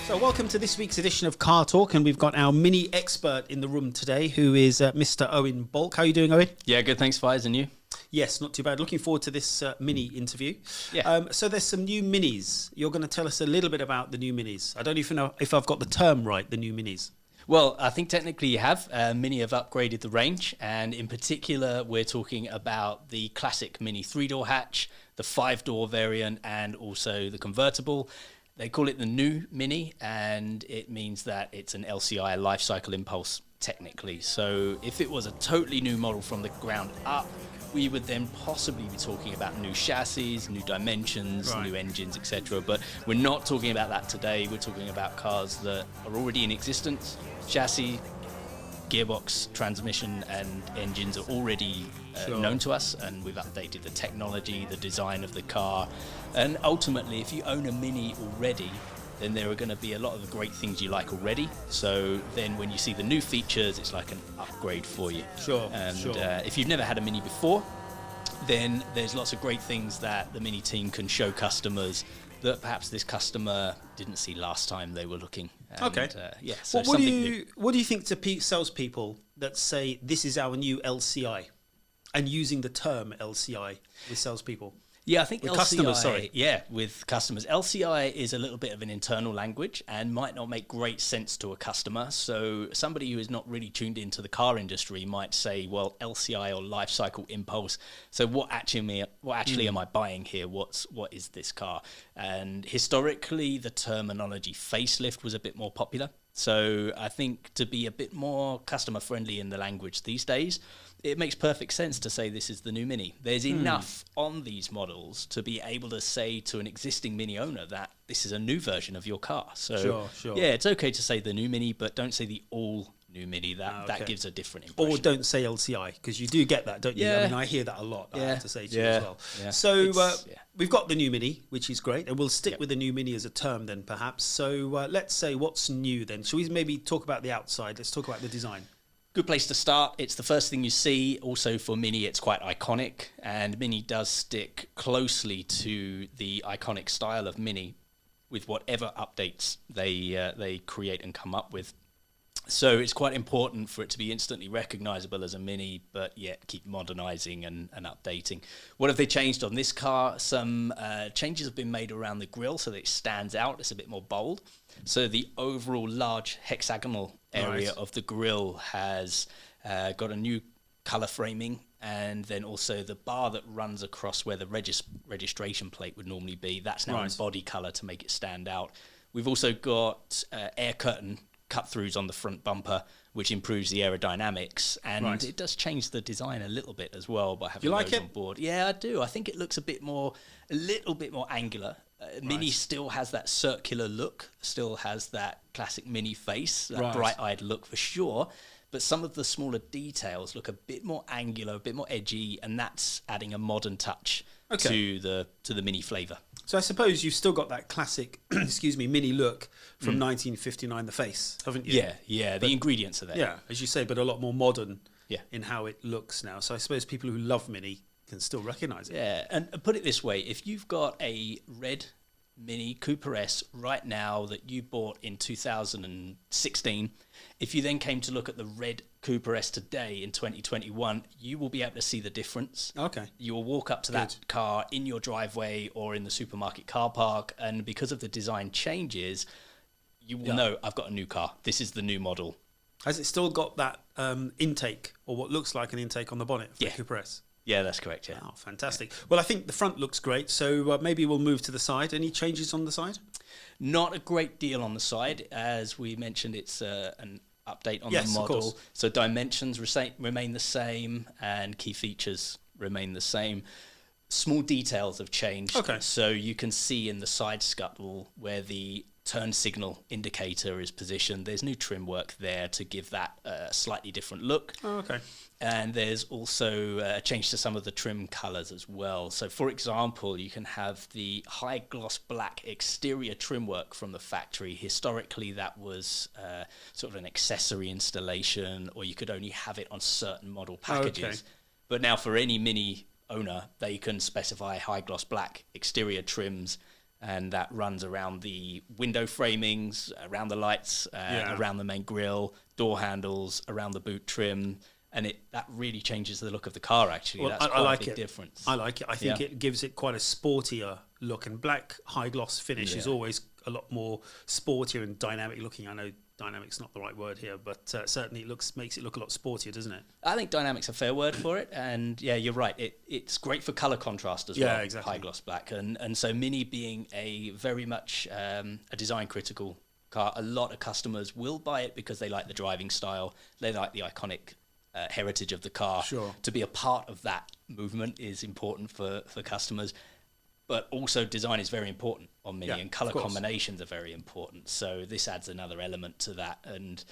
So welcome to this week's edition of Car Talk, and we've got our mini expert in the room today, who is Mr. Owen Bulk. How are you doing, Owen? Yeah, good, thanks, Fires, and you? Yes, not too bad. Looking forward to this mini interview. Yeah. So there's some new minis. You're going to tell us a little bit about the new minis. I don't even know if I've got the term right, the new minis. Well, I think technically you have. Mini have upgraded the range, and in particular, we're talking about the classic Mini 3-door hatch, the 5-door variant, and also the convertible. They call it the new Mini, and it means that it's an LCI life cycle impulse technically. So if it was a totally new model from the ground up, we would then possibly be talking about new chassis, new dimensions, Right. new engines, etc. But we're not talking about that today. We're talking about cars that are already in existence. Chassis, gearbox, transmission, and engines are already Sure. known to us, and we've updated the technology, the design of the car. And ultimately, if you own a Mini already, then there are going to be a lot of the great things you like already. So then when you see the new features, it's like an upgrade for you. Sure, And sure. If you've never had a Mini before, then there's lots of great things that the Mini team can show customers that perhaps this customer didn't see last time they were looking. And, Okay. Yeah. So What do something new. you think to salespeople that say this is our new LCI, and using the term LCI with salespeople? Yeah, I think With LCI, customers, sorry. Yeah, with customers. LCI is a little bit of an internal language and might not make great sense to a customer. So somebody who is not really tuned into the car industry might say, well, LCI or life cycle impulse. So what actually am I buying here? What is this car? And historically, the terminology facelift was a bit more popular. So I think to be a bit more customer friendly in the language these days, it makes perfect sense to say this is the new Mini. There's enough on these models to be able to say to an existing Mini owner that this is a new version of your car. So Sure. yeah, it's okay to say the new Mini, but don't say the all new Mini. Okay. That gives a different impression. Or don't say LCI, because you do get that, don't you? Yeah. I mean, I hear that a lot, I have to say to you as well. Yeah. So It's- we've got the new Mini, which is great, and we'll stick Yep. with the new Mini as a term then, perhaps. So let's say what's new then. Shall we maybe talk about the outside? Let's talk about the design. Good place to start. It's the first thing you see. Also for Mini, it's quite iconic, and Mini does stick closely to the iconic style of Mini with whatever updates they create and come up with. So it's quite important for it to be instantly recognizable as a Mini, but yet keep modernizing and updating. What have they changed on this car? Some changes have been made around the grille so that it stands out. It's a bit more bold. So the overall large hexagonal area Right. of the grille has got a new color framing, and then also the bar that runs across where the registration plate would normally be, that's now in Right. body color to make it stand out. We've also got air curtain cut-throughs on the front bumper, which improves the aerodynamics, and Right. it does change the design a little bit as well by having You like those it? on board. Yeah, I do. I think it looks a little bit more angular. Mini still has that circular look, still has that classic Mini face, that Right. bright-eyed look for sure. But some of the smaller details look a bit more angular, a bit more edgy, and that's adding a modern touch Okay. to the Mini flavour. So I suppose you've still got that classic, Mini look from 1959, the face, haven't you? Yeah. The ingredients are there. Yeah, as you say, but a lot more modern Yeah. in how it looks now. So I suppose people who love Mini can still recognise it. Yeah, and put it this way, if you've got a red Mini Cooper S right now that you bought in 2016, if you then came to look at the red Cooper S today in 2021, you will be able to see the difference. Okay. You will walk up to that car in your driveway or in the supermarket car park, and because of the design changes, you will know, I've got a new car. This is the new model. Has it still got that intake, or what looks like an intake on the bonnet for the Cooper S? Yeah, that's correct, yeah. Oh, fantastic. Well, I think the front looks great, so maybe we'll move to the side. Any changes on the side? Not a great deal on the side. As we mentioned, it's an update on Yes, the of model. course. So dimensions remain the same, and key features remain the same. Small details have changed. Okay. So you can see in the side scuttle where the turn signal indicator is positioned. There's new trim work there to give that a slightly different look. Oh, okay. And there's also a change to some of the trim colors as well. So for example, you can have the high gloss black exterior trim work from the factory. Historically, that was sort of an accessory installation, or you could only have it on certain model packages. Okay. But now for any Mini owner, they can specify high gloss black exterior trims and that runs around the window framings, around the lights, around the main grille, door handles, around the boot trim, and that really changes the look of the car. Actually, Well, that's I quite like a big it. difference. I like it. I think it gives it quite a sportier look, and black high gloss finish is always a lot more sportier and dynamic looking. I know dynamic's not the right word here, but certainly makes it look a lot sportier, doesn't it? I think dynamic's a fair word for it, and yeah, you're right. It's great for color contrast as well. Yeah, exactly. High gloss black, and so Mini being a very much a design critical car, a lot of customers will buy it because they like the driving style, they like the iconic heritage of the car. Sure. To be a part of that movement is important for customers. But also design is very important on Mini, and color combinations are very important. So this adds another element to that, and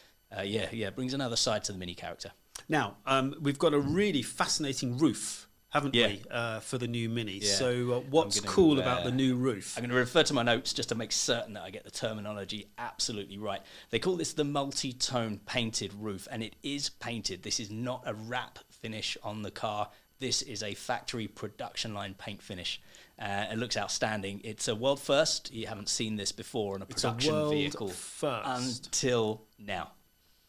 brings another side to the Mini character. Now, we've got a really fascinating roof, haven't we, for the new Mini? Yeah. So what's cool about the new roof? I'm going to refer to my notes just to make certain that I get the terminology absolutely right. They call this the multi-tone painted roof, and it is painted. This is not a wrap finish on the car. This is a factory production line paint finish. It looks outstanding. It's a world first. You haven't seen this before on a production vehicle until now.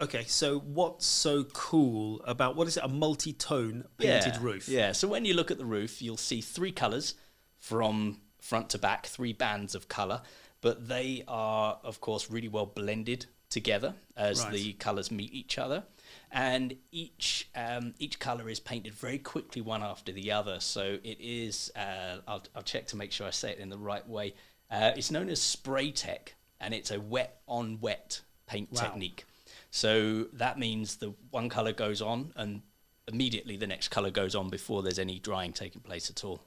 Okay, so what's so cool about, what is it, a multi-tone painted roof? Yeah, so when you look at the roof, you'll see 3 colours from front to back, 3 bands of colour, but they are, of course, really well blended together as the colours meet each other. And each colour is painted very quickly one after the other. So it is, I'll check to make sure I say it in the right way. It's known as spray tech, and it's a wet-on-wet paint technique. So that means the one colour goes on, and immediately the next colour goes on before there's any drying taking place at all.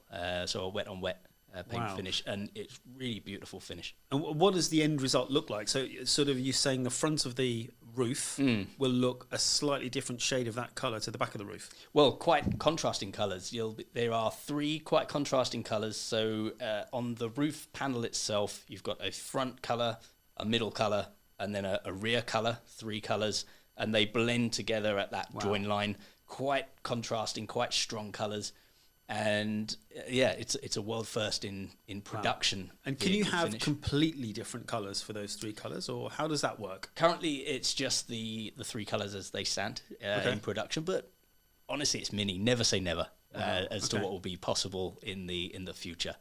So a wet-on-wet paint finish, and it's really beautiful finish. And what does the end result look like? So sort of you're saying the front of the roof will look a slightly different shade of that colour to the back of the roof? Well, quite contrasting colours. There are 3 quite contrasting colours. So on the roof panel itself, you've got a front colour, a middle colour, and then a rear colour, 3 colours, and they blend together at that join line. Quite contrasting, quite strong colours. And it's a world first in production. And can you have completely different colours for those 3 colours, or how does that work? Currently, it's just the 3 colours as they stand in production. But honestly, it's Mini. Never say never as to what will be possible in the future.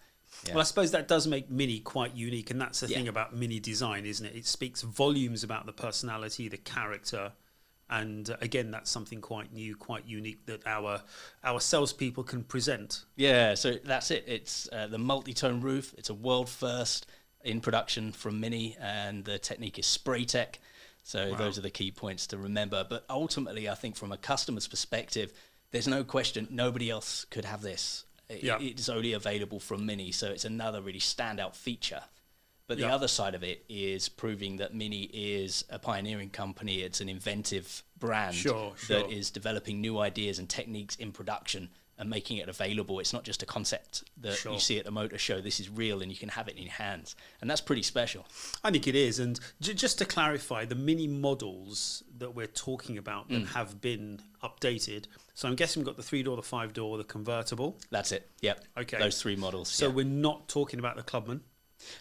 Yeah. Well, I suppose that does make Mini quite unique, and that's the thing about Mini design, isn't it? It speaks volumes about the personality, the character. And again, that's something quite new, quite unique that our salespeople can present. Yeah, so that's it. It's the multi-tone roof. It's a world first in production from Mini, and the technique is spray tech. So those are the key points to remember. But ultimately, I think from a customer's perspective, there's no question nobody else could have this. It's only available from Mini, so it's another really standout feature. But the other side of it is proving that Mini is a pioneering company. It's an inventive brand that is developing new ideas and techniques in production and making it available. It's not just a concept that you see at a motor show. This is real, and you can have it in your hands. And that's pretty special. I think it is. And just to clarify, the Mini models that we're talking about that have been updated. So I'm guessing we've got the 3-door, the 5-door, the convertible. That's it. Yep. Okay. Those 3 models. So we're not talking about the Clubman.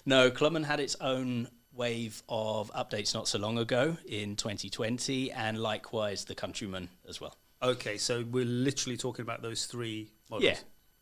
No, Clubman had its own wave of updates not so long ago in 2020, and likewise the Countryman as well. Okay, so we're literally talking about those 3 models. Yeah.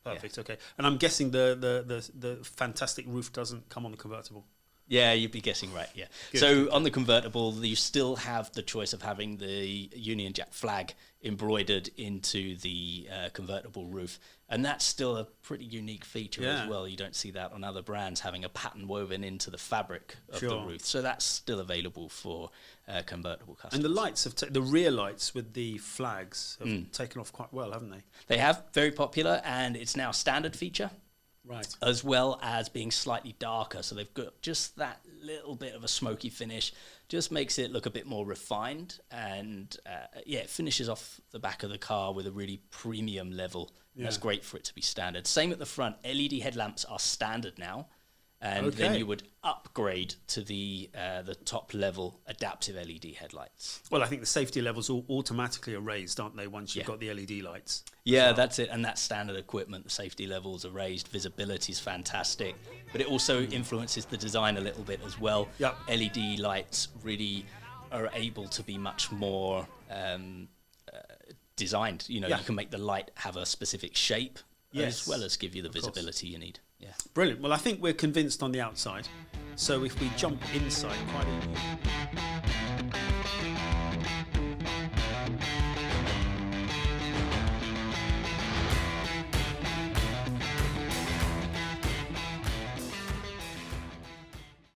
Perfect, okay. And I'm guessing the fantastic roof doesn't come on the convertible. Yeah, you'd be guessing right, yeah. Good. So on the convertible, you still have the choice of having the Union Jack flag embroidered into the convertible roof. And that's still a pretty unique feature as well. You don't see that on other brands, having a pattern woven into the fabric of the roof. So that's still available for convertible customers. And the lights, the rear lights with the flags have taken off quite well, haven't they? They have, very popular, and it's now a standard feature. Right. As well as being slightly darker. So they've got just that little bit of a smoky finish. Just makes it look a bit more refined. And it finishes off the back of the car with a really premium level. Yeah. That's great for it to be standard. Same at the front. LED headlamps are standard now. And then you would upgrade to the top level adaptive LED headlights. Well, I think the safety levels all automatically are raised, aren't they, once you've got the LED lights? Yeah, that's it. And that's standard equipment. The safety levels are raised. Visibility is fantastic. But it also influences the design a little bit as well. Yep. LED lights really are able to be much more designed. You can make the light have a specific shape as well as give you the visibility you need. Yeah. Brilliant. Well, I think we're convinced on the outside. So if we jump inside, quite a